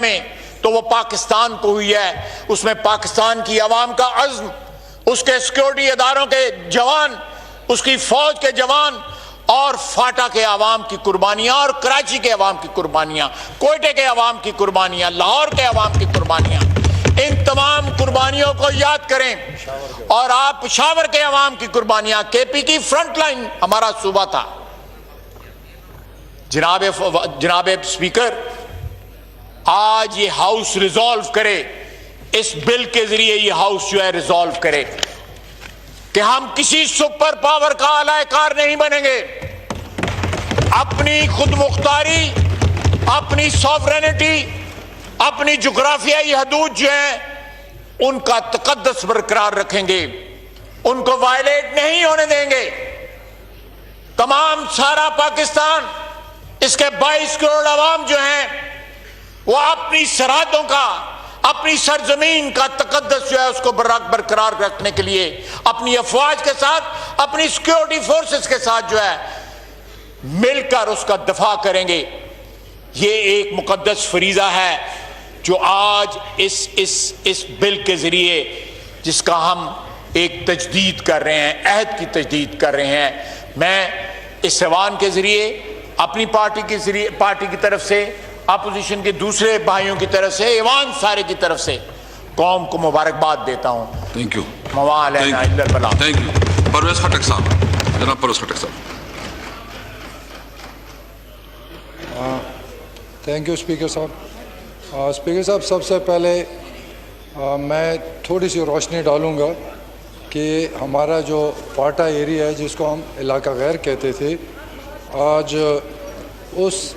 میں تو وہ پاکستان کو ہوئی ہے. اس میں پاکستان کی عوام کا عزم، اس کے سیکورٹی اداروں کے جوان، اس کی فوج کے جوان، اور فاٹا کے عوام کی قربانیاں، اور کراچی کے عوام کی قربانیاں، کوئٹے کے عوام کی قربانیاں، لاہور کے عوام کی قربانیاں، ان تمام قربانیوں کو یاد کریں. اور آپ پشاور کے عوام کی قربانیاں، کے پی کی فرنٹ لائن ہمارا صوبہ تھا. جناب اسپیکر، آج یہ ہاؤس ریزالو کرے، اس بل کے ذریعے یہ ہاؤس جو ہے ریزالو کرے کہ ہم کسی سپر پاور کا اعلی کار نہیں بنیں گے. اپنی خود مختاری، اپنی سوورینٹی، اپنی جغرافیائی حدود جو ہیں ان کا تقدس برقرار رکھیں گے، ان کو وائلیٹ نہیں ہونے دیں گے. تمام سارا پاکستان، اس کے 22 کروڑ عوام جو ہیں وہ اپنی سرحدوں کا، اپنی سرزمین کا تقدس جو ہے اس کو برقرار رکھنے کے لیے اپنی افواج کے ساتھ، اپنی سیکیورٹی فورسز کے ساتھ جو ہے مل کر اس کا دفاع کریں گے. یہ ایک مقدس فریضہ ہے جو آج اس بل کے ذریعے جس کا ہم ایک تجدید کر رہے ہیں، عہد کی تجدید کر رہے ہیں. میں اس ایوان کے ذریعے، اپنی پارٹی کی طرف سے، اپوزیشن کے دوسرے بھائیوں کی طرف سے، ایوان سارے کی طرف سے قوم کو مبارکباد دیتا ہوں. Thank you. موا علینا الا البلاغ. Thank you. پرویز خٹک صاحب، جناب Parvez Khattak sahib. Thank you speaker sahib. Speaker sahib, سب سے پہلے میں تھوڑی سی روشنی ڈالوں گا کہ ہمارا جو فاٹا ایریا ہے جس کو ہم علاقہ غیر کہتے تھے، آج اس